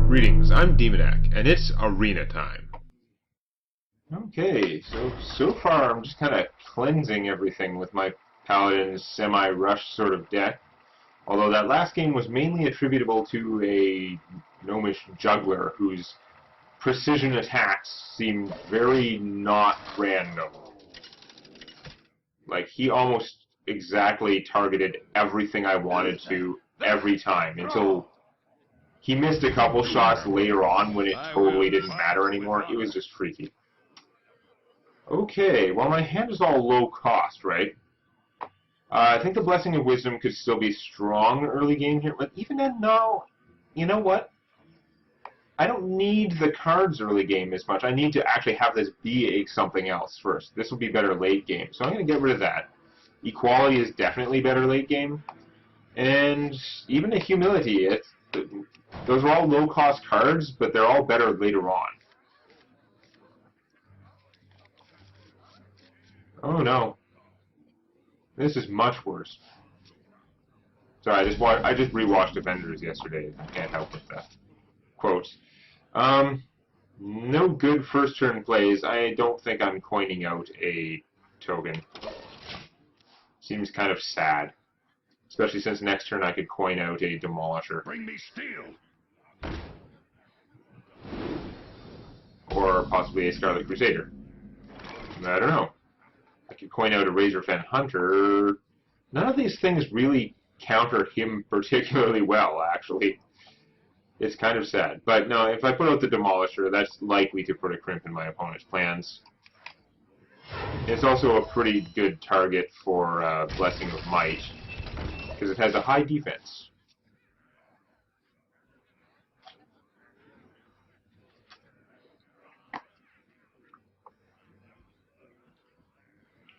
Greetings, I'm Demonac, and it's arena time. Okay, so far I'm just kind of cleansing everything with my Paladin's semi-rush sort of deck. Although that last game was mainly attributable to a gnomish juggler whose precision attacks seemed very not random. Like, he almost exactly targeted everything I wanted to every time until he missed a couple shots later on when it totally didn't matter anymore. It was just freaky. Okay, well, my hand is all low cost, right? I think the Blessing of Wisdom could still be strong early game here, but even then, no. You know what? I don't need the cards early game as much. I need to actually have this be something else first. This will be better late game, so I'm going to get rid of that. Equality is definitely better late game. And even the Humility, those are all low-cost cards, but they're all better later on. Oh no. This is much worse. Sorry, I just rewatched Avengers yesterday. I can't help with that. Quotes. No good first turn plays. I don't think I'm coining out a token. Seems kind of sad. Especially since next turn I could coin out a Demolisher. Bring me steel. Or possibly a Scarlet Crusader. I don't know. I could coin out a Razorfen Hunter. None of these things really counter him particularly well, actually. It's kind of sad. But no, if I put out the Demolisher, that's likely to put a crimp in my opponent's plans. It's also a pretty good target for Blessing of Might, because it has a high defense.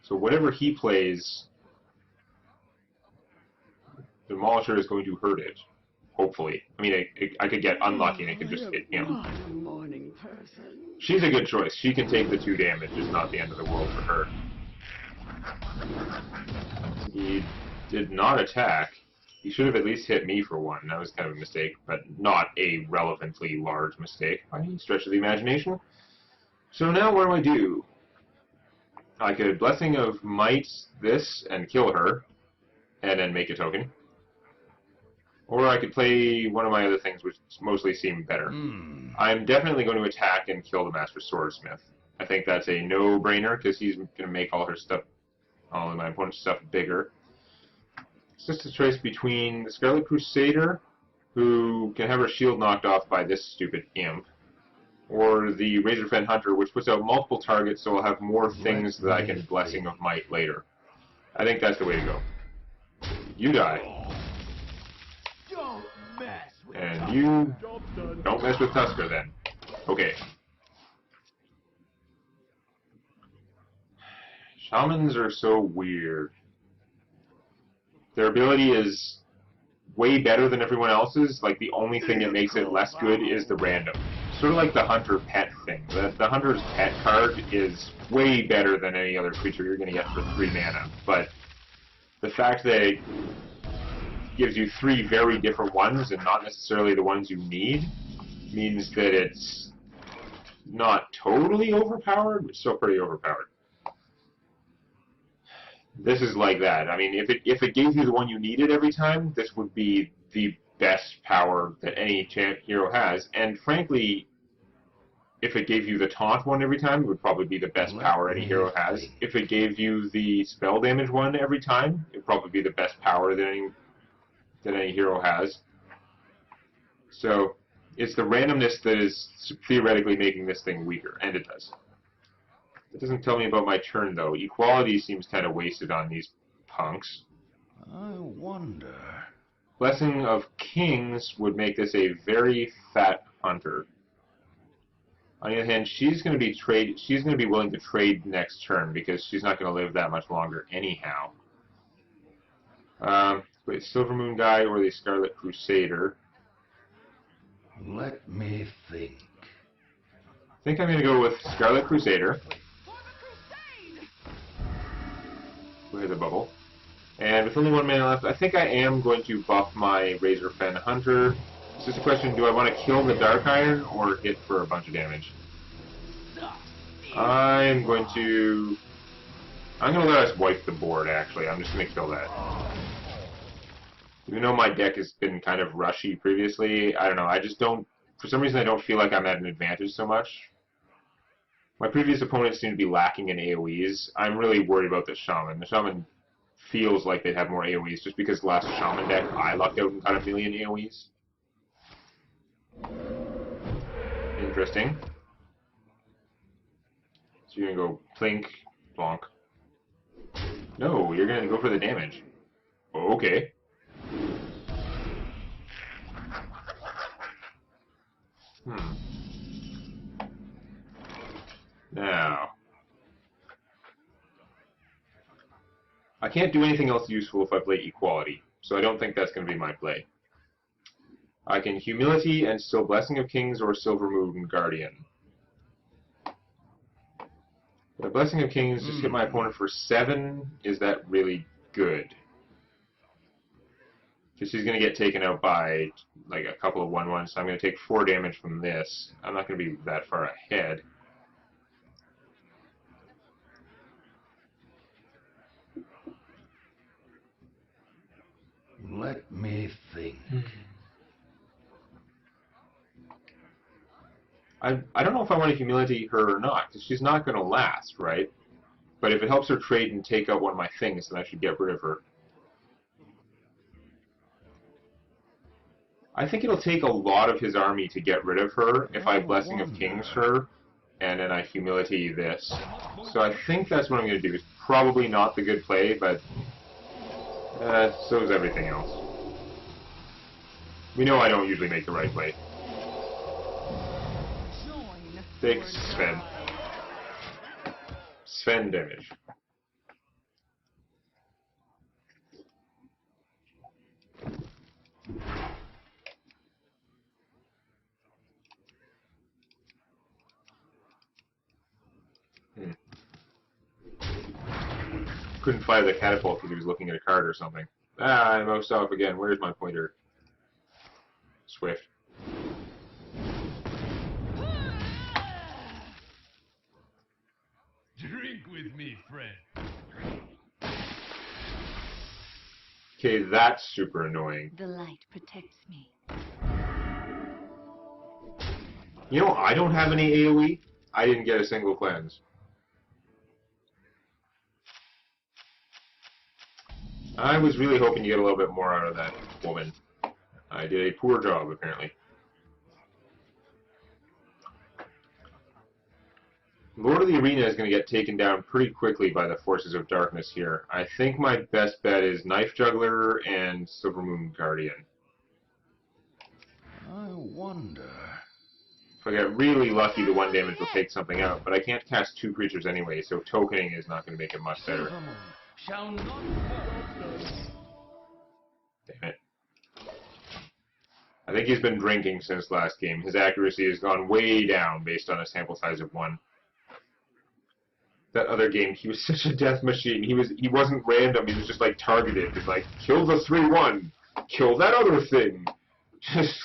So whatever he plays, Demolisher is going to hurt it. Hopefully. I mean, I could get unlucky and it could just hit him. Not a morning person. She's a good choice. She can take the 2 damage. It's not the end of the world for her. He did not attack. He should have at least hit me for 1. That was kind of a mistake, but not a relevantly large mistake by any stretch of the imagination. So now what do I do? I could Blessing of Might this and kill her, and then make a token. Or I could play one of my other things, which mostly seem better. I'm definitely going to attack and kill the Master Swordsmith. I think that's a no-brainer, because he's going to make all of my opponent's stuff bigger. It's just a choice between the Scarlet Crusader, who can have her shield knocked off by this stupid imp, or the Razorfen Hunter, which puts out multiple targets, so I'll have more things that I can Blessing of Might later. I think that's the way to go. You die. And you don't mess with Tusker, then. Okay. Shamans are so weird. Their ability is way better than everyone else's. Like, the only thing that makes it less good is the random. Sort of like the Hunter Pet thing. The Hunter's Pet card is way better than any other creature you're going to get for 3 mana. But the fact that it gives you 3 very different ones and not necessarily the ones you need means that it's not totally overpowered, but still pretty overpowered. This is like that. I mean, if it gave you the one you needed every time, this would be the best power that any hero has. And frankly, if it gave you the taunt one every time, it would probably be the best power any hero has. If it gave you the spell damage one every time, it would probably be the best power that any hero has. So it's the randomness that is theoretically making this thing weaker, and it does. It doesn't tell me about my turn, though. Equality seems kind of wasted on these punks. I wonder. Blessing of Kings would make this a very fat hunter. On the other hand, she's going to be willing to trade next turn because she's not going to live that much longer anyhow. Wait, Silver Moon guy or the Scarlet Crusader? Let me think. I think I'm going to go with Scarlet Crusader. Clear the bubble. And with only 1 mana left, I think I am going to buff my Razorfen Hunter It's just a question, do I want to kill the Dark Iron or hit for a bunch of damage? I'm going to let us wipe the board, actually. I'm just going to kill that. Even though my deck has been kind of rushy previously, I don't know, I just don't... For some reason, I don't feel like I'm at an advantage so much. My previous opponents seem to be lacking in AoEs. I'm really worried about the Shaman. The Shaman feels like they'd have more AoEs, just because last Shaman deck I lucked out and got a million AoEs. Interesting. So you're going to go plink, bonk. No, you're going to go for the damage. Okay. Now, I can't do anything else useful if I play Equality, so I don't think that's going to be my play. I can Humility and still Blessing of Kings or Silver Moon Guardian. The Blessing of Kings just hit my opponent for 7. Is that really good? Because he's going to get taken out by like a couple of 1/1s, so I'm going to take 4 damage from this. I'm not going to be that far ahead. Let me think. I don't know if I want to Humility her or not, because she's not going to last, right? But if it helps her trade and take out one of my things, then I should get rid of her. I think it'll take a lot of his army to get rid of her if I Blessing of Kings her, and then I Humility this. So I think that's what I'm going to do. It's probably not the good play, but so is everything else. We know I don't usually make the right play. Thanks, Sven. Sven damage. Couldn't fire the catapult because he was looking at a card or something. Ah, I'm moused off again. Where's my pointer? Swift. Drink with me, friend. Okay, that's super annoying. The light protects me. You know, I don't have any AoE. I didn't get a single cleanse. I was really hoping to get a little bit more out of that woman. I did a poor job, apparently. Lord of the Arena is going to get taken down pretty quickly by the forces of darkness here. I think my best bet is Knife Juggler and Silver Moon Guardian. I wonder. If I get really lucky, the 1 damage will take something out, but I can't cast 2 creatures anyway, so tokening is not going to make it much better. Shall not. Damn it. I think he's been drinking since last game. His accuracy has gone way down based on a sample size of 1. That other game, he was such a death machine. He wasn't random, he was just like targeted. He's like, kill the 3/1, kill that other thing. Just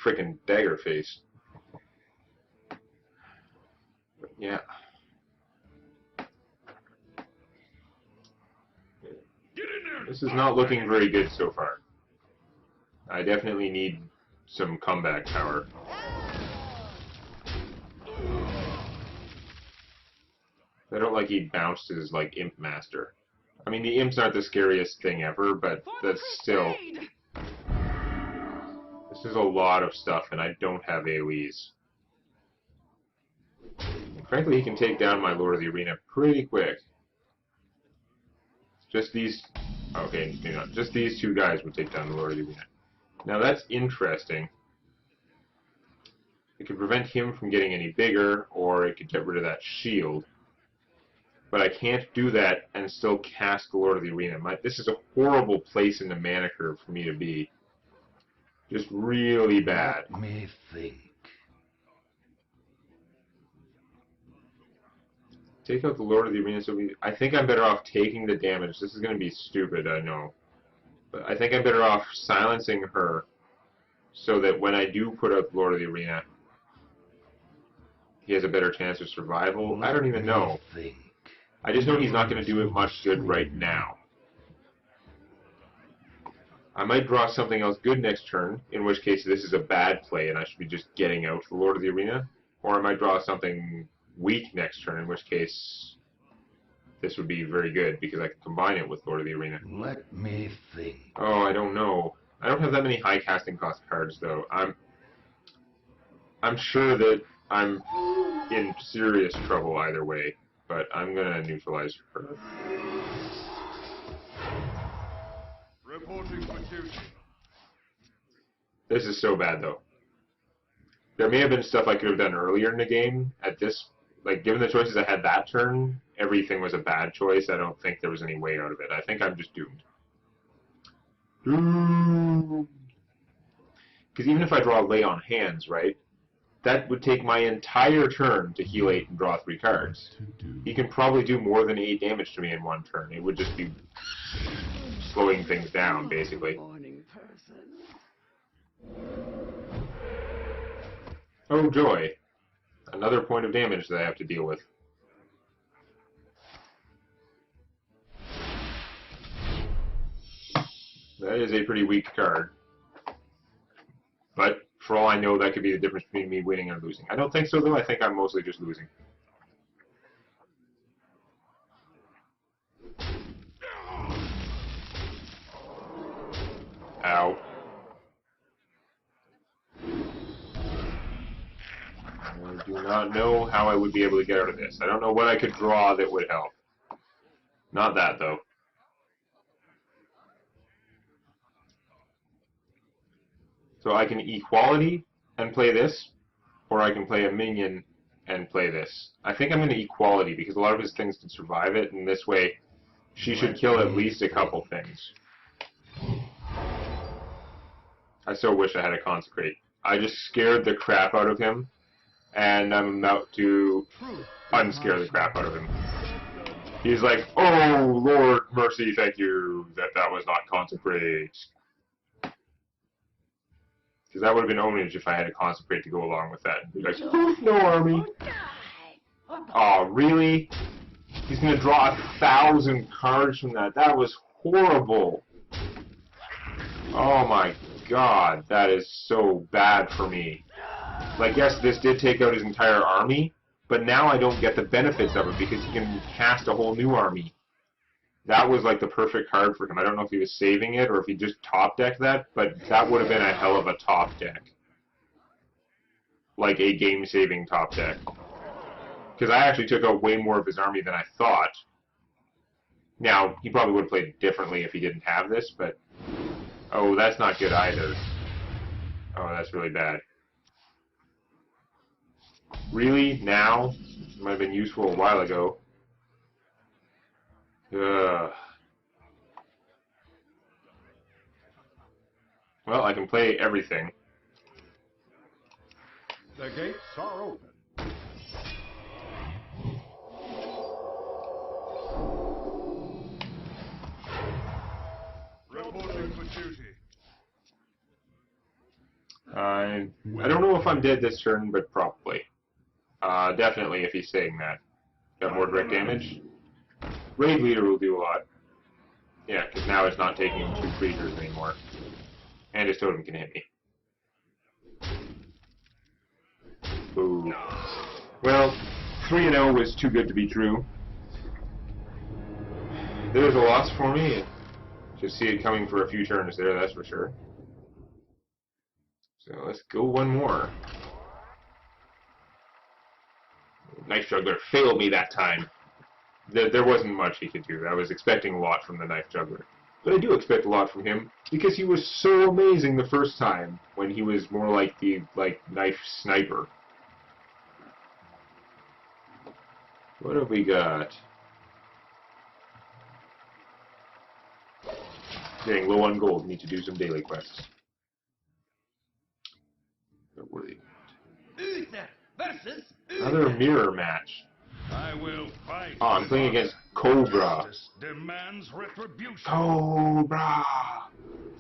freaking dagger face. But yeah. This is not looking very good so far. I definitely need some comeback power. I don't like he bounced his like Imp Master. I mean, the Imps aren't the scariest thing ever, but that's still... This is a lot of stuff, and I don't have AoEs. Frankly, he can take down my Lord of the Arena pretty quick. Just these... Okay, maybe not. Just these 2 guys would take down the Lord of the Arena. Now that's interesting. It could prevent him from getting any bigger, or it could get rid of that shield. But I can't do that and still cast the Lord of the Arena. This is a horrible place in the mana curve for me to be. Just really bad. Let me think. Take out the Lord of the Arena. So I think I'm better off taking the damage. This is going to be stupid, I know. But I think I'm better off silencing her so that when I do put up Lord of the Arena, he has a better chance of survival. I don't even know. I just know he's not going to do it much good right now. I might draw something else good next turn, in which case this is a bad play and I should be just getting out the Lord of the Arena. Or I might draw something weak next turn, in which case this would be very good because I can combine it with Lord of the Arena. Let me think. Oh, I don't know. I don't have that many high casting cost cards though. I'm sure that I'm in serious trouble either way, but I'm gonna neutralize her. Reporting for duty. This is so bad though. There may have been stuff I could have done earlier in the game. At this, like, given the choices I had that turn, everything was a bad choice. I don't think there was any way out of it. I think I'm just doomed. Doomed. Because even if I draw Lay on Hands, right, that would take my entire turn to heal 8 and draw 3 cards. He can probably do more than 8 damage to me in one turn. It would just be slowing things down, basically. Morning person. Oh joy. Another point of damage that I have to deal with. That is a pretty weak card. But for all I know, that could be the difference between me winning and losing. I don't think so, though. I think I'm mostly just losing. Ow. I do not know how I would be able to get out of this. I don't know what I could draw that would help. Not that, though. So I can equality and play this, or I can play a minion and play this. I think I'm going to equality because a lot of his things can survive it, and this way she should kill at least a couple things. I so wish I had a consecrate. I just scared the crap out of him, and I'm about to unscare the crap out of him. He's like, oh, Lord, mercy, thank you, that was not consecrate. Because that would have been ownage if I had a consecrate to go along with that. He's like, no army. Oh, really? He's going to draw 1,000 cards from that. That was horrible. Oh my god, that is so bad for me. Like, yes, this did take out his entire army, but now I don't get the benefits of it because he can cast a whole new army. That was like the perfect card for him. I don't know if he was saving it or if he just top decked that, but that would have been a hell of a top deck. Like a game-saving top deck. Because I actually took out way more of his army than I thought. Now, he probably would have played differently if he didn't have this, but... Oh, that's not good either. Oh, that's really bad. Really? Now? It might have been useful a while ago. Ugh. Well, I can play everything. The gates are open. Reporting for duty. I don't know if I'm dead this turn, but probably. Definitely if he's saying that. Got more direct damage. Raid Leader will do a lot. Yeah, because now it's not taking him 2 creatures anymore. And his totem can hit me. Ooh. Well, 3-0 was too good to be true. There's a loss for me. Just see it coming for a few turns there, that's for sure. So let's go one more. Knife Juggler failed me that time. There wasn't much he could do. I was expecting a lot from the Knife Juggler. But I do expect a lot from him, because he was so amazing the first time, when he was more like the Knife Sniper. What have we got? Getting low on gold, need to do some daily quests. What are they? Uther versus Uther. Another mirror match. I will fight. Oh, I'm playing against Cobra. Justice demands retribution. Cobra!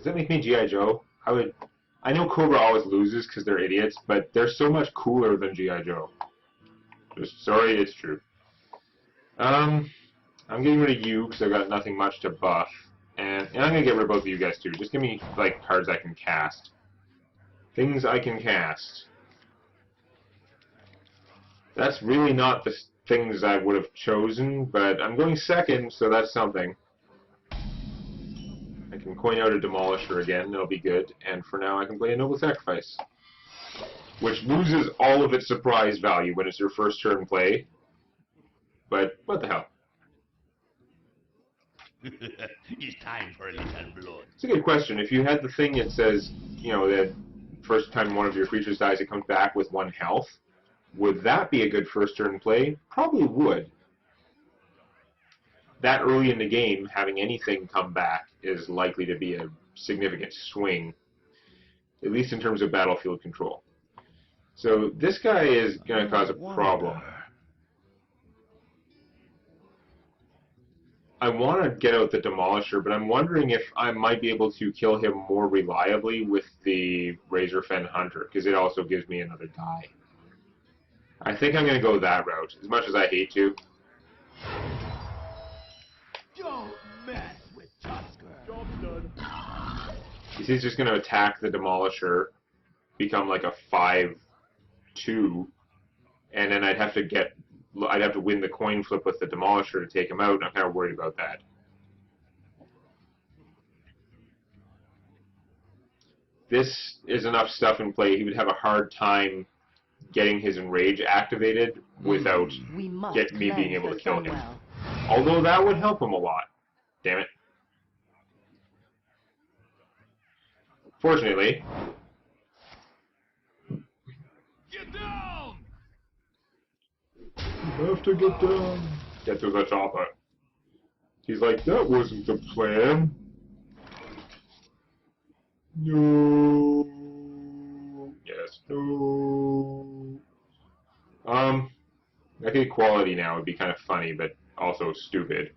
Does that make me G.I. Joe? I know Cobra always loses because they're idiots, but they're so much cooler than G.I. Joe. Just sorry, it's true. I'm getting rid of you because I've got nothing much to buff. And I'm going to get rid of both of you guys too. Just give me, like, cards I can cast. Things I can cast. That's really not the things I would have chosen, but I'm going second, so that's something. I can coin out a Demolisher again, that'll be good. And for now, I can play a Noble Sacrifice. Which loses all of its surprise value when it's your first turn play. But what the hell? It's time for a little blood. It's a good question. If you had the thing that says, you know, that first time one of your creatures dies, it comes back with 1 health, would that be a good first turn play? Probably would. That early in the game, having anything come back is likely to be a significant swing, at least in terms of battlefield control. So this guy is going to cause a problem. I want to get out the Demolisher, but I'm wondering if I might be able to kill him more reliably with the Razorfen Hunter, because it also gives me another die. I think I'm going to go that route, as much as I hate to. Don't mess with Tusker. Job's done. He's just going to attack the Demolisher, become like a 5-2, and then I'd have to win the coin flip with the Demolisher to take him out, and I'm kind of worried about that. This is enough stuff in play. He would have a hard time getting his Enrage activated without me being able to kill him. Although that would help him a lot. Damn it. Fortunately... Get down! You have to get down. Get to the chopper. He's like, that wasn't the plan. No. Yes. No. I think equality now would be kind of funny, but also stupid.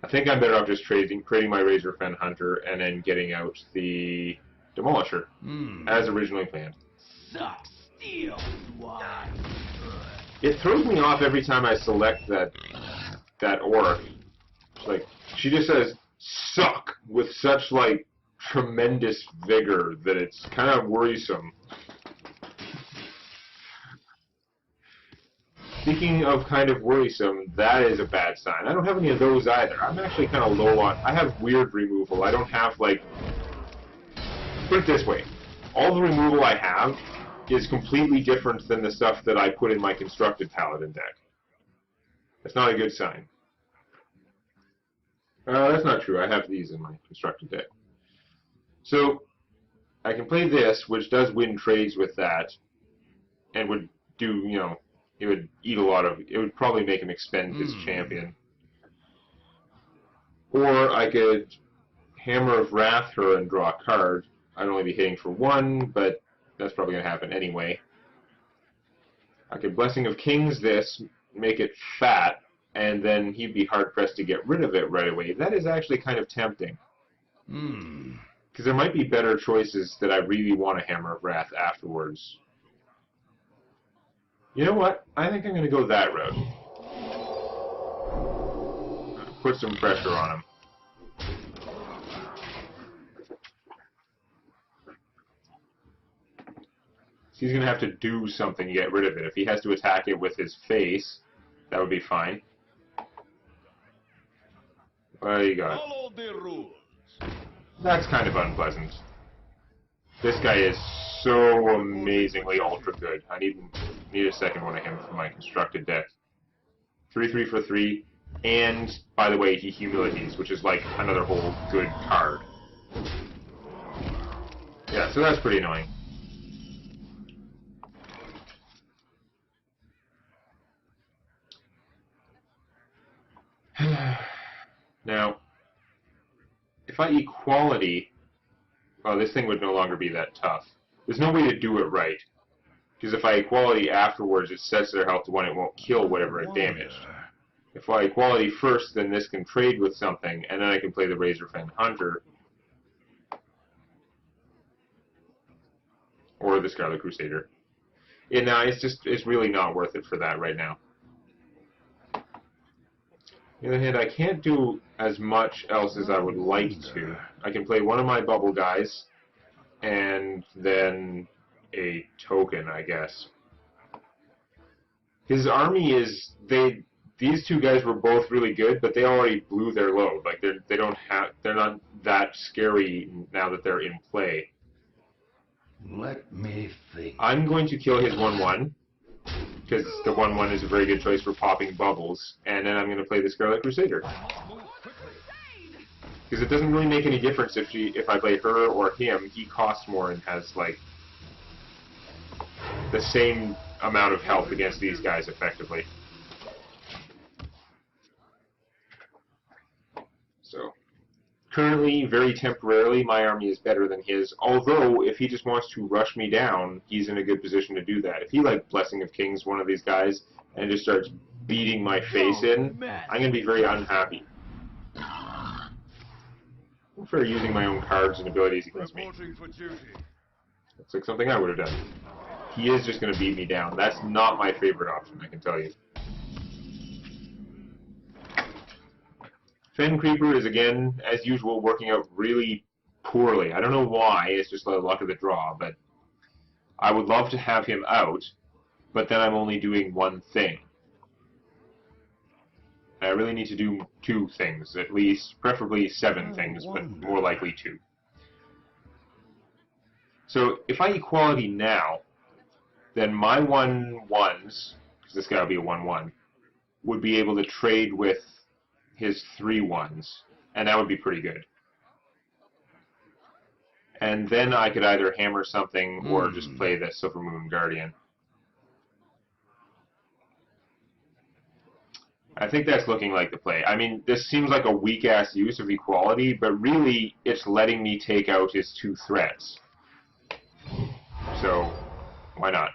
I think I'm better off just creating my Razorfen Hunter and then getting out the Demolisher as originally planned. Suck steel, swine. It throws me off every time I select that orc. It's like, she just says "suck" with such like tremendous vigor that it's kind of worrisome. Speaking of kind of worrisome, that is a bad sign. I don't have any of those either. I'm actually kind of low on... I have weird removal. I don't have, like... Put it this way. All the removal I have is completely different than the stuff that I put in my constructed Paladin deck. That's not a good sign. That's not true. I have these in my constructed deck. So, I can play this, which does win trades with that, and would do, you know... It would eat a lot of... It would probably make him expend his champion. Or I could Hammer of Wrath her and draw a card. I'd only be hitting for 1, but that's probably going to happen anyway. I could Blessing of Kings this, make it fat, and then he'd be hard-pressed to get rid of it right away. That is actually kind of tempting. Because there might be better choices that I really want to Hammer of Wrath afterwards. You know what? I think I'm going to go that route. Put some pressure on him. He's going to have to do something to get rid of it. If he has to attack it with his face, that would be fine. What do you got? Follow the rules. That's kind of unpleasant. This guy is so amazingly ultra good. I need a second one of him for my constructed deck. 3/3 for 3, and by the way, he humiliates, which is like another whole good card. Yeah, so that's pretty annoying. Now, if I equality, well, this thing would no longer be that tough. There's no way to do it right. Because if I equality afterwards, it sets their health to 1, it won't kill whatever it damaged. If I equality first, then this can trade with something, and then I can play the Razorfen Hunter. or the Scarlet Crusader. And it's really not worth it for that right now. On the other hand, I can't do as much else as I would like to. I can play one of my bubble guys, and then a token, I guess. His army is these two guys were both really good, but they already blew their load. Like they're not that scary now that they're in play. Let me think. I'm going to kill his 1/1 because the 1/1 is a very good choice for popping bubbles, and then I'm going to play the Scarlet Crusader. Because it doesn't really make any difference if I play her or him. He costs more and has like the same amount of health against these guys effectively. So currently, very temporarily, my army is better than his. Although, if he just wants to rush me down, he's in a good position to do that. If he, like, Blessing of Kings, one of these guys, and just starts beating my face in, I'm going to be very unhappy. I'm for using my own cards and abilities against me. Looks like something I would have done. He is just going to beat me down. That's not my favorite option, I can tell you. Fen Creeper is, again, as usual, working out really poorly. I don't know why, it's just the luck of the draw, but I would love to have him out, but then I'm only doing one thing. I really need to do 2 things, at least, preferably 7 things, but more likely 2. So, if I equality now, then my 1/1s, because this guy will be a 1/1, would be able to trade with his 3/1s, and that would be pretty good. And then I could either hammer something or just play the Silver Moon Guardian. I think that's looking like the play. I mean, this seems like a weak-ass use of equality, but really it's letting me take out his 2 threats. So, why not?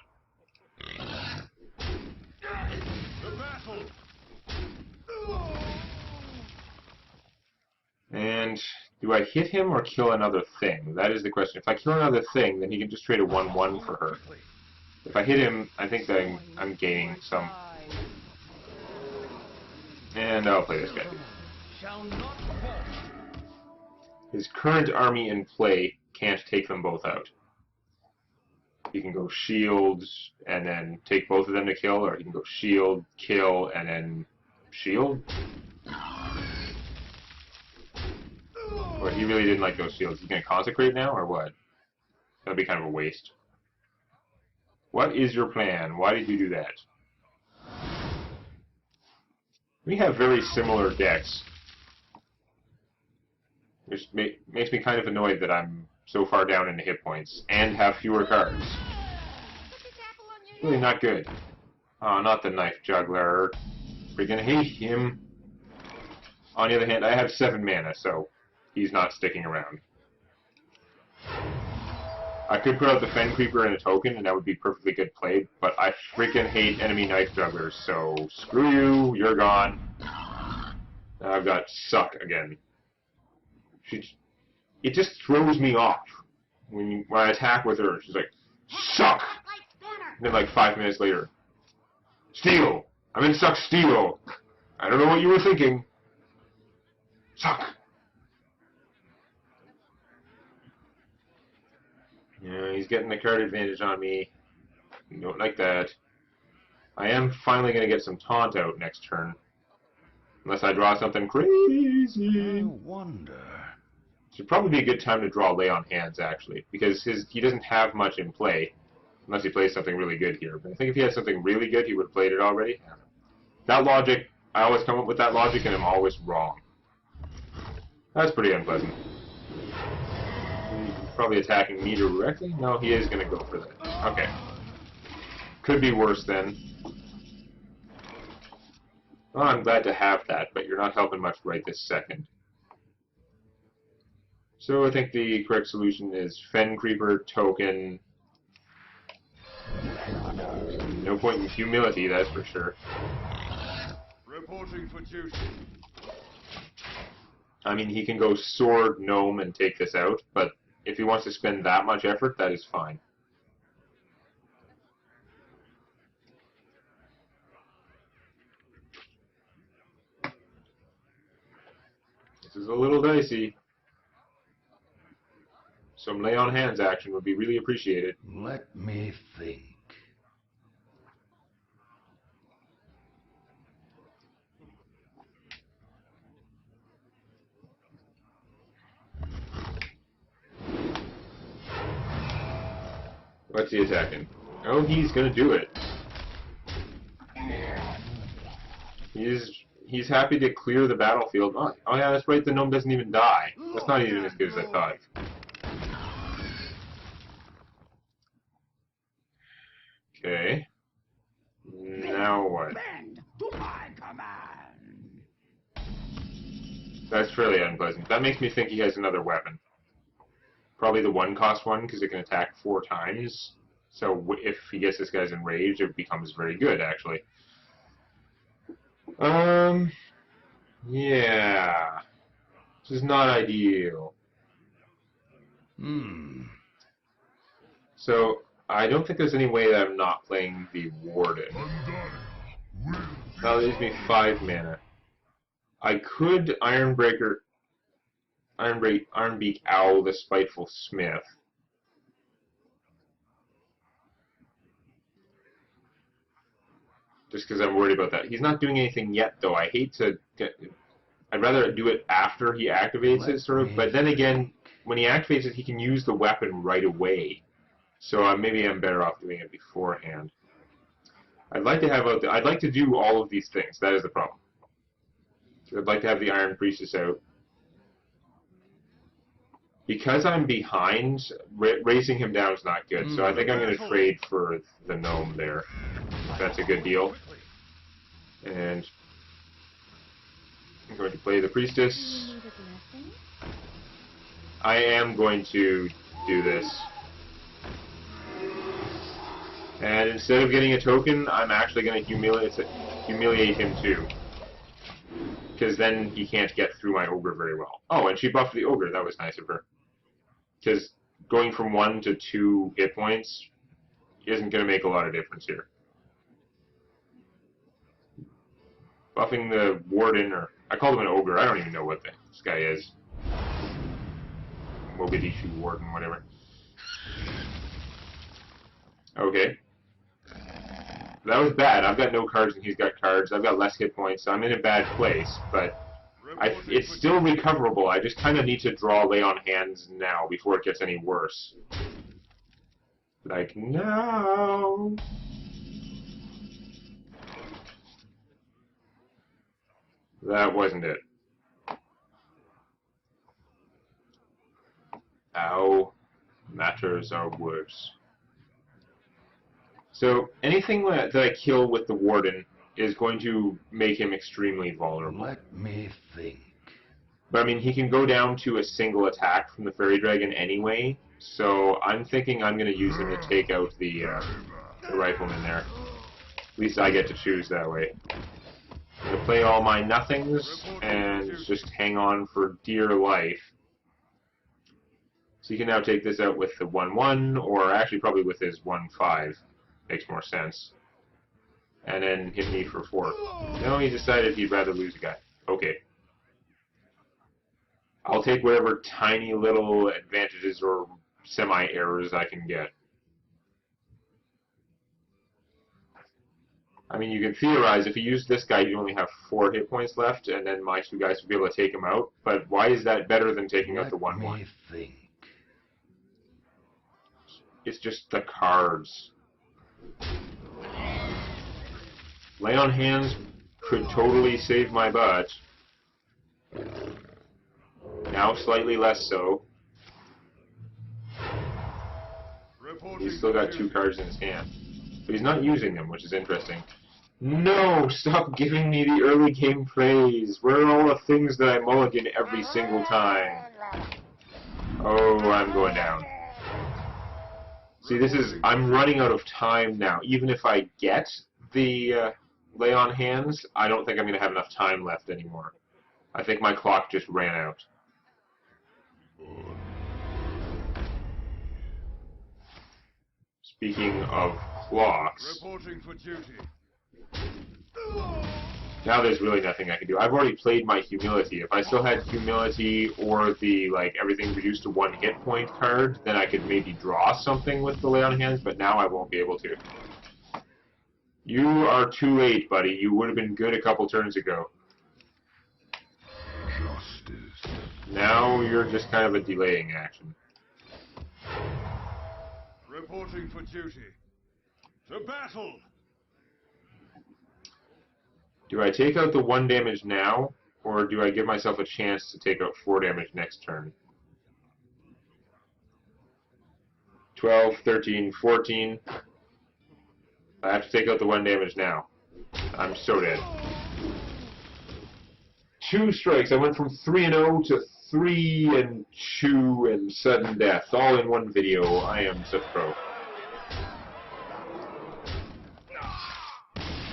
And do I hit him or kill another thing? That is the question. If I kill another thing, then he can just trade a 1/1 for her. If I hit him, I think that I'm gaining some. And I'll play this guy. His current army in play can't take them both out. He can go shield and then take both of them to kill, or he can go shield, kill, and then shield. Or he really didn't like those shields. He's going to consecrate now, or what? That'd be kind of a waste. What is your plan? Why did you do that? We have very similar decks. Which makes me kind of annoyed that I'm so far down in the hit points and have fewer cards. It's really not good. Oh, not the Knife Juggler. Freaking hate him. On the other hand, I have 7 mana, so he's not sticking around. I could put out the Fen Creeper and a token, and that would be perfectly good play, but I freaking hate enemy Knife Jugglers, so screw you, you're gone. Now I've got Suck again. It just throws me off when I attack with her. She's like, Suck! And then like 5 minutes later, Steal! I'm in Suck Steal! I don't know what you were thinking. Suck! Yeah, he's getting the card advantage on me. Don't like that. I am finally going to get some taunt out next turn. Unless I draw something crazy. I wonder. Should probably be a good time to draw Lay on Hands, actually. Because he doesn't have much in play. Unless he plays something really good here. But I think if he had something really good, he would have played it already. That logic, I always come up with that logic and I'm always wrong. That's pretty unpleasant. Probably attacking me directly? No, he is going to go for that. Okay. Could be worse then. Well, I'm glad to have that, but you're not helping much right this second. So I think the correct solution is Fen Creeper, token. No point in humility, that's for sure. Reporting for duty. I mean, he can go Sword, Gnome, and take this out, but if he wants to spend that much effort, that is fine. This is a little dicey. Some lay on hands action would be really appreciated. Let me think. What's he attacking? Oh, he's gonna do it. He's happy to clear the battlefield. Oh yeah, that's right, the gnome doesn't even die. That's not even as good as I thought. Okay. Now what? Bend to my command. That's fairly unpleasant. That makes me think he has another weapon. Probably the one-cost one, because it can attack 4 times. So if he gets this guy's enraged, it becomes very good, actually. Yeah. This is not ideal. So, I don't think there's any way that I'm not playing the Warden. That leaves me 5 mana. I could Ironbeak Owl the Spiteful Smith. Just because I'm worried about that. He's not doing anything yet, though. I hate to get... I'd rather do it after he activates it, sort of. But then again, when he activates it, he can use the weapon right away. So maybe I'm better off doing it beforehand. I'd like to do all of these things. That is the problem. So I'd like to have the Iron Priestess out. Because I'm behind, racing him down is not good. So I think I'm going to trade for the gnome there. That's a good deal. And I'm going to play the Priestess. I am going to do this. And instead of getting a token, I'm actually going to humiliate him too. Because then he can't get through my ogre very well. Oh, and she buffed the ogre. That was nice of her. Because going from 1 to 2 hit points isn't going to make a lot of difference here. Buffing the Warden, or I called him an ogre. I don't even know what this guy is. Mogadishu Warden, whatever. Okay. That was bad. I've got no cards and he's got cards. I've got less hit points, so I'm in a bad place. But it's still recoverable. I just kind of need to draw lay on hands now before it gets any worse. Like, no. That wasn't it. Ow. Matters are worse. So, anything that I kill with the Warden is going to make him extremely vulnerable. Let me think. But, I mean, he can go down to a single attack from the Fairy Dragon anyway, so I'm thinking I'm going to use him to take out the Rifleman there. At least I get to choose that way. I'm going to play all my nothings and just hang on for dear life. So you can now take this out with the 1-1, or actually probably with his 1-5. Makes more sense. And then hit me for 4. No, he decided he'd rather lose a guy. Okay. I'll take whatever tiny little advantages or semi-errors I can get. I mean, you can theorize if he used this guy, he'd only have 4 hit points left, and then my 2 guys would be able to take him out. But why is that better than taking out the 1-1? Let me think. It's just the cards. Lay on hands could totally save my butt. Now slightly less so. He's still got 2 cards in his hand. But he's not using them, which is interesting. No! Stop giving me the early game praise! Where are all the things that I mulligan every single time? Oh, I'm going down. See, I'm running out of time now. Even if I get the lay on hands, I don't think I'm going to have enough time left anymore. I think my clock just ran out. Speaking of clocks... Reporting for duty. Now there's really nothing I can do. I've already played my humility. If I still had humility or the, like, everything reduced to 1 hit point card, then I could maybe draw something with the lay on hands, but now I won't be able to. You are too late, buddy. You would have been good a couple turns ago. Justice. Now you're just kind of a delaying action. Reporting for duty. To battle! Do I take out the 1 damage now, or do I give myself a chance to take out 4 damage next turn? 12, 13, 14. I have to take out the 1 damage now. I'm so dead. 2 strikes. I went from 3-0 to 3-2 and sudden death, all in one video. I am so pro.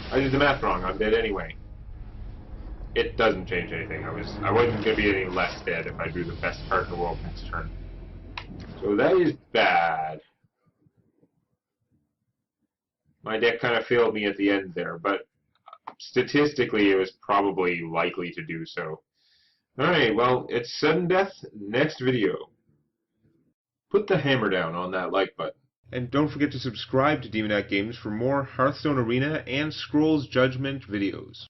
I did the math wrong. I'm dead anyway. It doesn't change anything. I wasn't going to be any less dead if I drew the best card in the world next turn. So that is bad. My deck kind of failed me at the end there, but statistically it was probably likely to do so. Alright, well, it's sudden death next video. Put the hammer down on that like button. And don't forget to subscribe to Demonac Games for more Hearthstone Arena and Scrolls Judgment videos.